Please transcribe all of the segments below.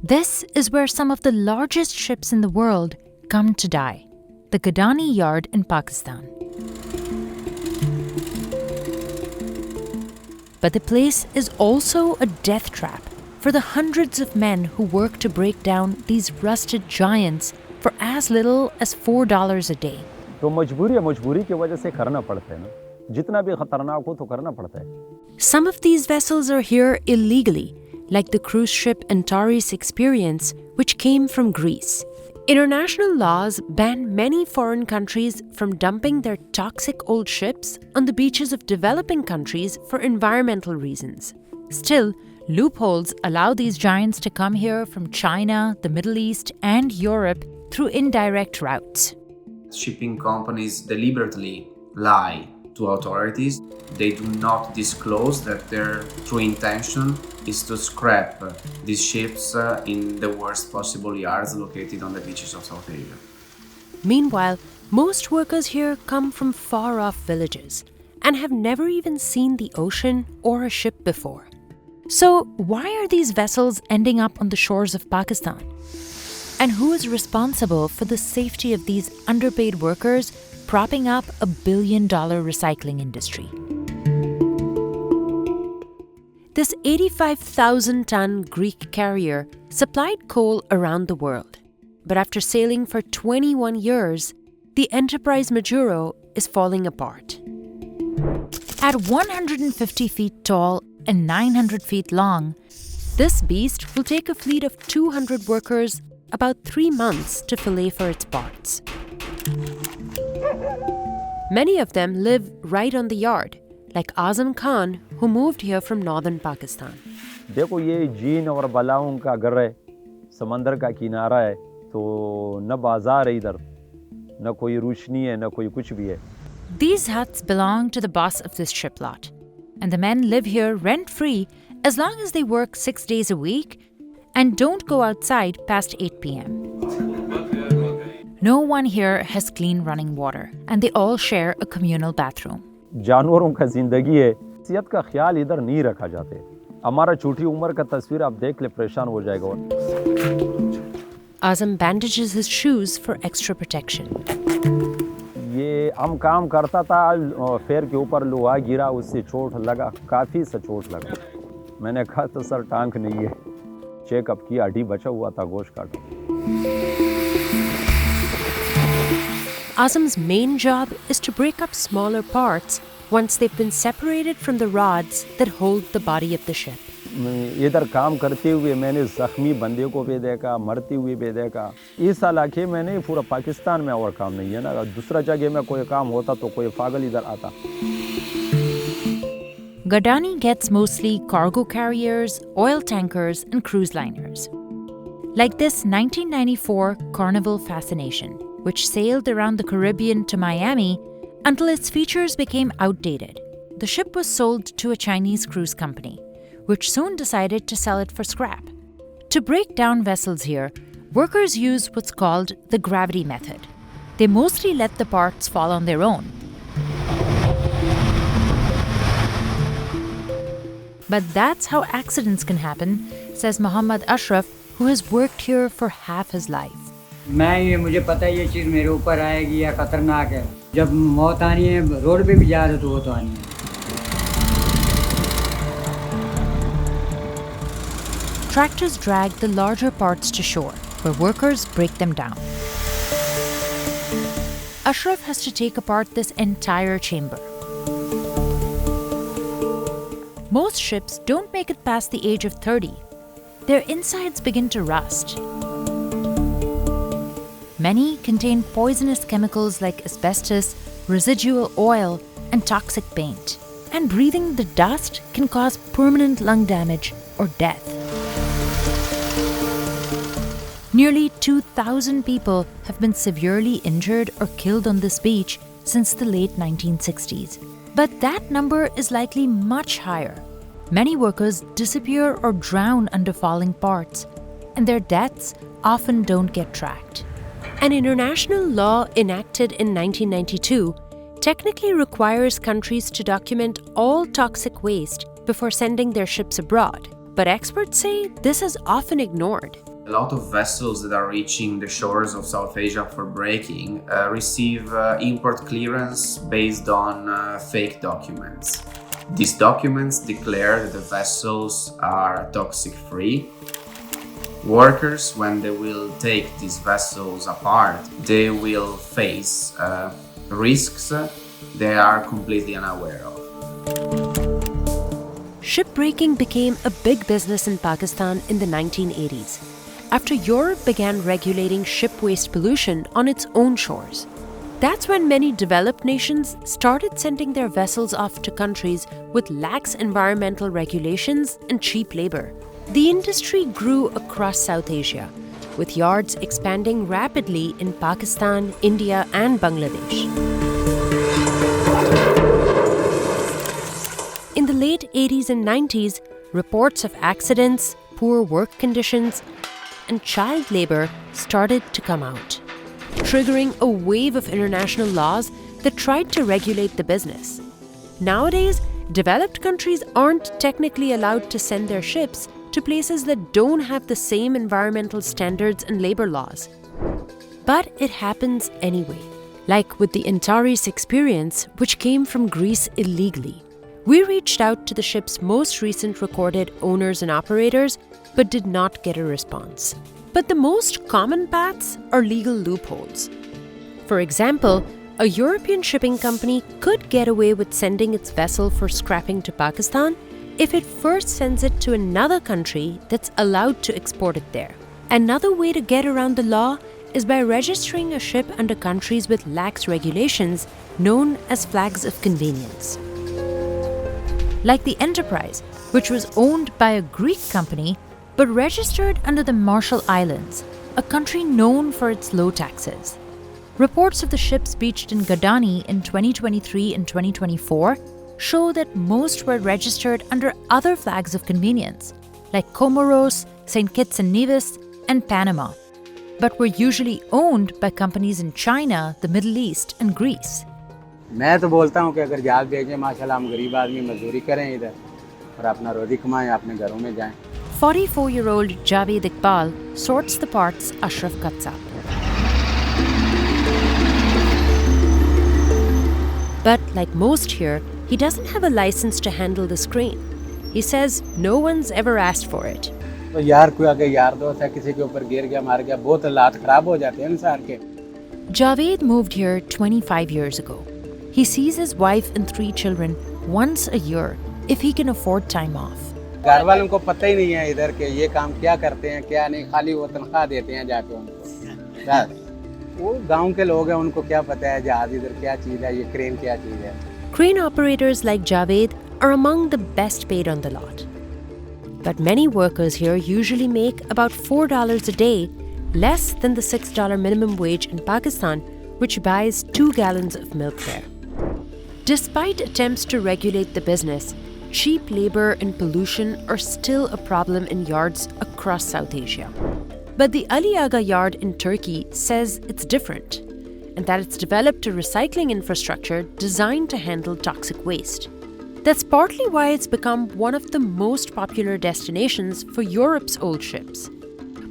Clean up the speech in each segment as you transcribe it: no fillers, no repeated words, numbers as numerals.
This is where some of the largest ships in the world come to die, the Gadani Yard in Pakistan. But the place is also a death trap for the hundreds of men who work to break down these rusted giants for as little as $4 a day. तो मजबूरी की वजह से करना पड़ता है ना, जितना भी खतरनाक हो तो करना पड़ता है. Some of these vessels are here illegally, like the cruise ship Antares Experience, which came from Greece. International laws ban many foreign countries from dumping their toxic old ships on the beaches of developing countries for environmental reasons. Still, loopholes allow these giants to come here from China, the Middle East, and Europe through indirect routes. Shipping companies deliberately lie to authorities. They do not disclose that their true intention is to scrap these ships in the worst possible yards located on the beaches of South Asia. Meanwhile, most workers here come from far-off villages and have never even seen the ocean or a ship before. So why are these vessels ending up on the shores of Pakistan? And who is responsible for the safety of these underpaid workers propping up a billion-dollar recycling industry? This 85,000-ton Greek carrier supplied coal around the world. But after sailing for 21 years, the Enterprise Majuro is falling apart. At 150 feet tall and 900 feet long, this beast will take a fleet of 200 workers about 3 months to fillet for its parts. Many of them live right on the yard, like Azam Khan, who moved here from northern Pakistan. देखो ये gene और बलाओं का घर है, समंदर का किनारा है, तो न बाजार है इधर, न कोई रोशनी है, न कोई कुछ भी है. These huts belong to the boss of this ship lot, and the men live here rent-free as long as they work 6 days a week and don't go outside past 8 p.m. No one here has clean running water, and they all share a communal bathroom. जानवरों का जिंदगी है, सेहत का ख्याल इधर नहीं रखा जाते. हमारा छोटी उम्र का तस्वीर आप देख ले, परेशान हो जाएगा. Azam bandages his shoes for extra protection. ये हम काम करता था, पैर के ऊपर लोहा गिरा, उससे चोट लगा, काफी सा चोट लगा. मैंने कहा तो सर टांक नहीं है, चेकअप किया, हड्डी बचा हुआ था, गोश्त काटा. Azam's main job is to break up smaller parts once they've been separated from the rods that hold the body of the ship. इधर काम करते हुए मैंने जख्मी बंदे को भी देखा, मरते हुए भी देखा. इस इलाके में नहीं, पूरा पाकिस्तान में और काम नहीं है ना. दूसरा जगह में कोई काम होता तो कोई पागल इधर आता. Gadani gets mostly cargo carriers, oil tankers, and cruise liners. Like this 1994 Carnival Fascination, which sailed around the Caribbean to Miami until its features became outdated. The ship was sold to a Chinese cruise company, which soon decided to sell it for scrap. To break down vessels here, workers use what's called the gravity method. They mostly let the parts fall on their own. But that's how accidents can happen, says Muhammad Ashraf, who has worked here for half his life. मुझे पता है ये चीज़ मेरे ऊपर आएगी या खतरनाक है. जब मौत आनी है, रोड पे भी जा रहे तो वो तो आनी है. Tractors drag the larger parts to shore, where workers break them down. Ashraf has to take apart this entire chamber. Most ships don't make it past the age of 30. Their insides begin to rust. Many contain poisonous chemicals like asbestos, residual oil, and toxic paint. And breathing the dust can cause permanent lung damage or death. Nearly 2,000 people have been severely injured or killed on this beach since the late 1960s. But that number is likely much higher. Many workers disappear or drown under falling parts, and their deaths often don't get tracked. An international law enacted in 1992 technically requires countries to document all toxic waste before sending their ships abroad. But experts say this is often ignored. A lot of vessels that are reaching the shores of South Asia for breaking receive import clearance based on fake documents. These documents declare that the vessels are toxic-free. Workers, when they will take these vessels apart, they will face risks they are completely unaware of. Shipbreaking became a big business in Pakistan in the 1980s, after Europe began regulating ship waste pollution on its own shores. That's when many developed nations started sending their vessels off to countries with lax environmental regulations and cheap labor. The industry grew across South Asia, with yards expanding rapidly in Pakistan, India, and Bangladesh. In the late 80s and 90s, reports of accidents, poor work conditions, and child labor started to come out, triggering a wave of international laws that tried to regulate the business. Nowadays, developed countries aren't technically allowed to send their ships to places that don't have the same environmental standards and labor laws. But it happens anyway, like with the Antares experience, which came from Greece illegally. We reached out to the ship's most recent recorded owners and operators, but did not get a response. But the most common paths are legal loopholes. For example, a European shipping company could get away with sending its vessel for scrapping to Pakistan if it first sends it to another country that's allowed to export it there. Another way to get around the law is by registering a ship under countries with lax regulations known as flags of convenience. Like the Enterprise, which was owned by a Greek company but registered under the Marshall Islands, a country known for its low taxes. Reports of the ships beached in Gadani in 2023 and 2024 show that most were registered under other flags of convenience, like Comoros, St. Kitts and Nevis, and Panama, but were usually owned by companies in China, the Middle East, and Greece. मैं तो बोलता हूँ कि अगर जहाज भेजें माशाल्लाह हम गरीब आदमी मजदूरी करें इधर और अपना रोजी कमाएं अपने घरों में जाएं. 44-year-old Javed Iqbal sorts the parts Ashraf cuts up. But like most here, he doesn't have a license to handle this crane. He says no one's ever asked for it. तो यार कोई अगर यार दोस्त है किसी के ऊपर गिर गया मार गया बहुत हालात खराब हो जाते हैं इंसान के. Javed moved here 25 years ago. He sees his wife and 3 children once a year if he can afford time off. घर वालों को पता ही नहीं है इधर के ये काम क्या करते हैं क्या नहीं खाली वो तनख्वाह देते हैं जाके उनको बस वो गांव के लोग हैं उनको क्या पता है जहाज इधर क्या चीज़ है ये क्रेन क्या चीज़ है. Crane operators like Javed are among the best paid on the lot. But many workers here usually make about $4 a day, less than the $6 minimum wage in Pakistan, which buys 2 gallons of milk there. Despite attempts to regulate the business, cheap labor and pollution are still a problem in yards across South Asia. But the Ali Aga yard in Turkey says it's different, and that it's developed a recycling infrastructure designed to handle toxic waste. That's partly why it's become one of the most popular destinations for Europe's old ships.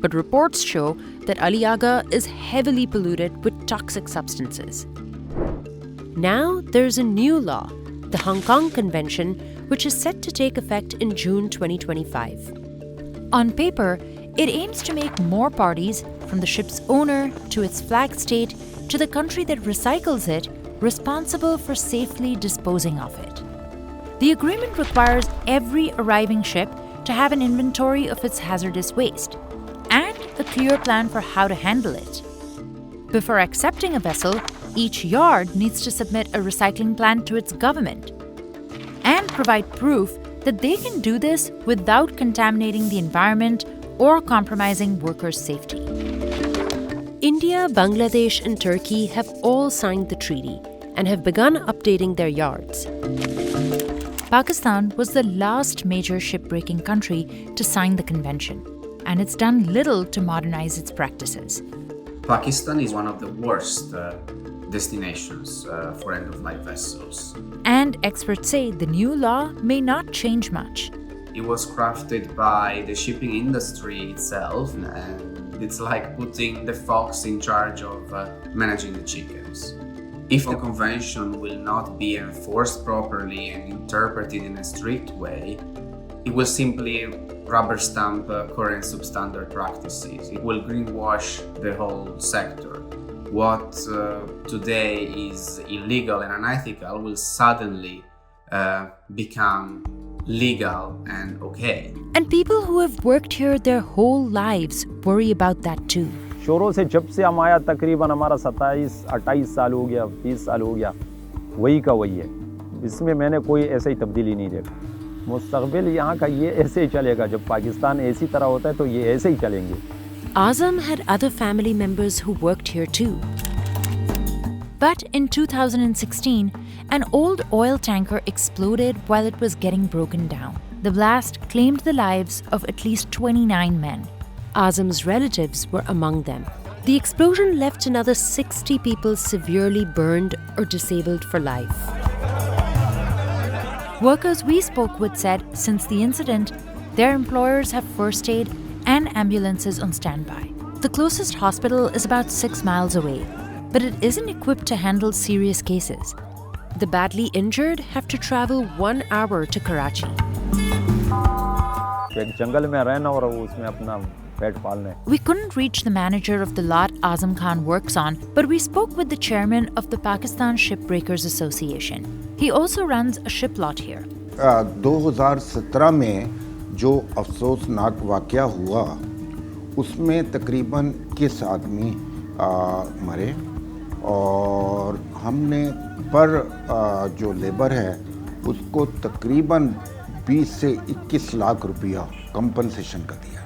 But reports show that Ali Aga is heavily polluted with toxic substances. Now there's a new law, the Hong Kong Convention, which is set to take effect in June 2025. On paper, it aims to make more parties, from the ship's owner to its flag state to the country that recycles it, responsible for safely disposing of it. The agreement requires every arriving ship to have an inventory of its hazardous waste and a clear plan for how to handle it. Before accepting a vessel, each yard needs to submit a recycling plan to its government and provide proof that they can do this without contaminating the environment or compromising workers' safety. India, Bangladesh, and Turkey have all signed the treaty and have begun updating their yards. Pakistan was the last major shipbreaking country to sign the convention, and it's done little to modernize its practices. Pakistan is one of the worst destinations for end-of-life vessels. And experts say the new law may not change much. it was crafted by the shipping industry itself, and it's like putting the fox in charge of managing the chickens. If the convention will not be enforced properly and interpreted in a strict way, it will simply rubber stamp current substandard practices. It will greenwash the whole sector. What today is illegal and unethical will suddenly become legal and okay. And people who have worked here their whole lives worry about that too. शुरू से जब से हम आया तकरीबन हमारा 27-28 साल हो गया, 30 साल हो गया, वही का वही है. इसमें मैंने कोई ऐसा ही तब्दीली नहीं देखा. मुस्तकबिल यहाँ का ये ऐसे ही चलेगा. जब पाकिस्तान ऐसी तरह होता है तो ये ऐसे ही चलेंगे. Azam had other family members who worked here too. But in 2016, an old oil tanker exploded while it was getting broken down. The blast claimed the lives of at least 29 men. Azam's relatives were among them. The explosion left another 60 people severely burned or disabled for life. Workers we spoke with said since the incident, their employers have first aid and ambulances on standby. The closest hospital is about 6 miles away, but it isn't equipped to handle serious cases. The badly injured have to travel 1 hour to Karachi. एक जंगल में रहना और उसमें अपना पेट पालना. We couldn't reach the manager of the lot Azam Khan works on, but we spoke with the chairman of the Pakistan Shipbreakers Association. He also runs a ship lot here. 2017 में जो अफसोसनाक वाक़या हुआ उसमें तकरीबन 21 आदमी मरे और हमने पर जो लेबर है उसको तकरीबन 20 से 21 लाख रुपया कंपनसेशन का दिया.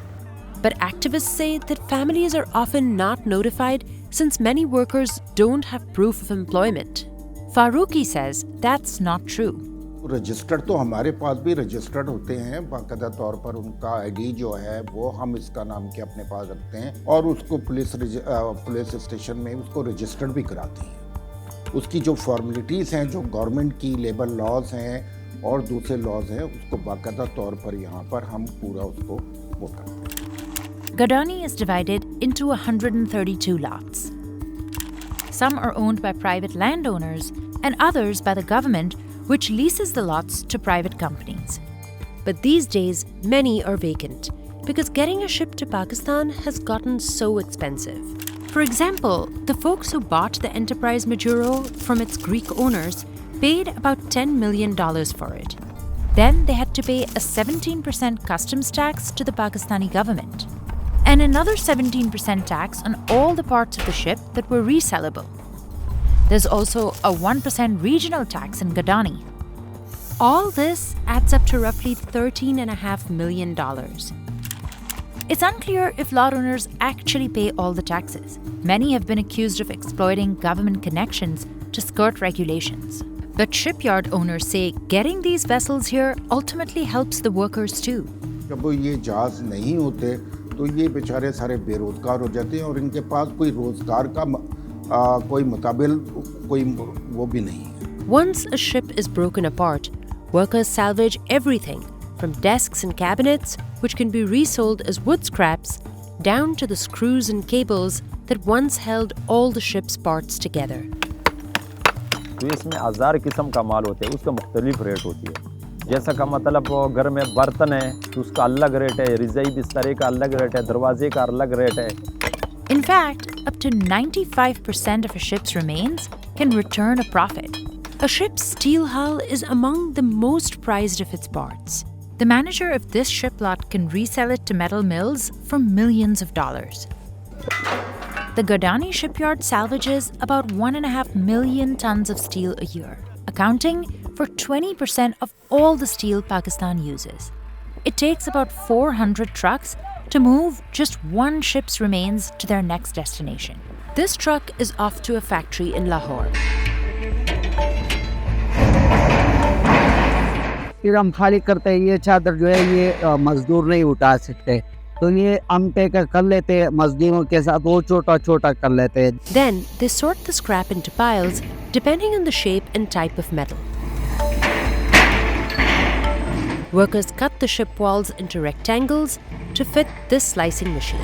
But activists say that families are often not notified since many workers don't have proof of employment. Farooqi says that's not true. Registered तो हमारे पास भी रजिस्टर्ड होते हैं, बाकायदा तौर पर उनका आईडी जो है वो हम इसका नाम के अपने पास रखते हैं और उसको पुलिस स्टेशन में उसको रजिस्टर्ड भी कराते हैं. उसकी जो फॉर्मेलिटीज़ हैं, जो गवर्नमेंट की लेबर लॉज हैं और दूसरे लॉज हैं, उसको बाकायदा तौर पर यहाँ पर हम पूरा उसको वो करते हैं. Gadani is divided into 132 lots. Some are owned by private landowners and others by the government, which leases the lots to private companies. But these days, many are vacant because getting a ship to Pakistan has gotten so expensive. For example, the folks who bought the Enterprise Majuro from its Greek owners paid about $10 million for it. Then they had to pay a 17% customs tax to the Pakistani government and another 17% tax on all the parts of the ship that were resellable. There's also a 1% regional tax in Gadani. All this adds up to roughly $13.5 million. It's unclear if lot owners actually pay all the taxes. Many have been accused of exploiting government connections to skirt regulations. But shipyard owners say getting these vessels here ultimately helps the workers too. जब ये जहाज नहीं होते तो ये बेचारे सारे बेरोजगार हो जाते हैं और इनके पास कोई रोजगार का कोई मुताबिल कोई वो भी नहीं है. Once a ship is broken apart, workers salvage everything from desks and cabinets, which can be resold as wood scraps, down to the screws and cables that once held all the ship's parts together. तो इसमें 1000 किस्म का माल होते हैं, उसका मुख्तलिफ rate होती है. जैसा का मतलब घर में बर्तन है तो उसका अलग रेट है, रज़ाई बिस्तरे का अलग रेट है, दरवाजे का अलग रेट है. In fact, up to 95% of a ship's remains can return a profit. A ship's steel hull is among the most prized of its parts. The manager of this ship lot can resell it to metal mills for millions of dollars. The Gadani shipyard salvages about 1.5 million tons of steel a year, accounting for 20% of all the steel Pakistan uses. It takes about 400 trucks to move just one ship's remains to their next destination. This truck is off to a factory in Lahore. फिर हम खाली करते हैं, ये चादर जो है ये मजदूर नहीं उठा सकते, तो ये हम टेकर कर लेते हैं, मजदूरों के साथ वो छोटा छोटा कर लेते हैं. Then they sort the scrap into piles depending on the shape and type of metal. Workers cut the ship walls into rectangles to fit this slicing machine.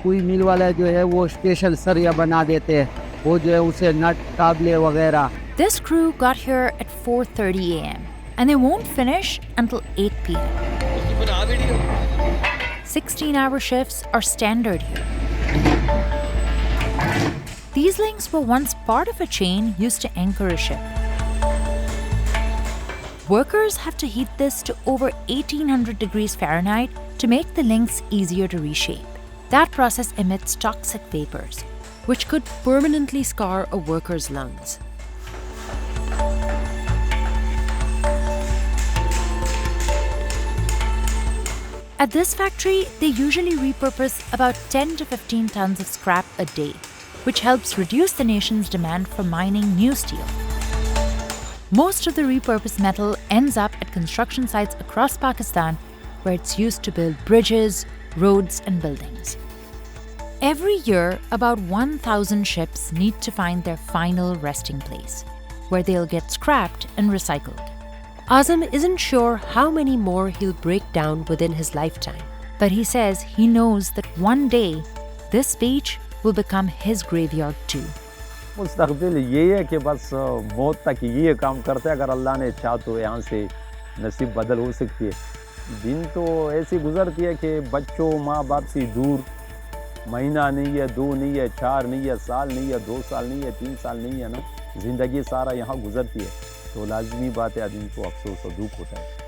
कोई मिल वाला जो है वो स्पेशल सरिया बना देते हैं, वो जो है उसे नट काबले वगैरह. This crew got here at 4:30 a.m. and they won't finish until 8 p.m. 16-hour shifts are standard here. These links were once part of a chain used to anchor a ship. Workers have to heat this to over 1800 degrees Fahrenheit to make the links easier to reshape. That process emits toxic vapors, which could permanently scar a worker's lungs. At this factory, they usually repurpose about 10 to 15 tons of scrap a day, which helps reduce the nation's demand for mining new steel. Most of the repurposed metal ends up at construction sites across Pakistan, where it's used to build bridges, roads, and buildings. Every year, about 1,000 ships need to find their final resting place, where they'll get scrapped and recycled. Azam isn't sure how many more he'll break down within his lifetime. But he says he knows that one day, this beach will become his graveyard too. मुस्तकबिल ये है कि बस मौत तक ये काम करते हैं, अगर अल्लाह ने चाहा तो यहाँ से नसीब बदल हो सकती है. दिन तो ऐसी गुजरती है कि बच्चों माँ बाप से दूर, महीना नहीं है, 2 नहीं है, 4 नहीं है, साल नहीं है, 2 साल नहीं है, 3 साल नहीं है ना, ज़िंदगी सारा यहाँ गुजरती है. तो लाजमी बात है, आदमी को अफसोस और दुख होता है.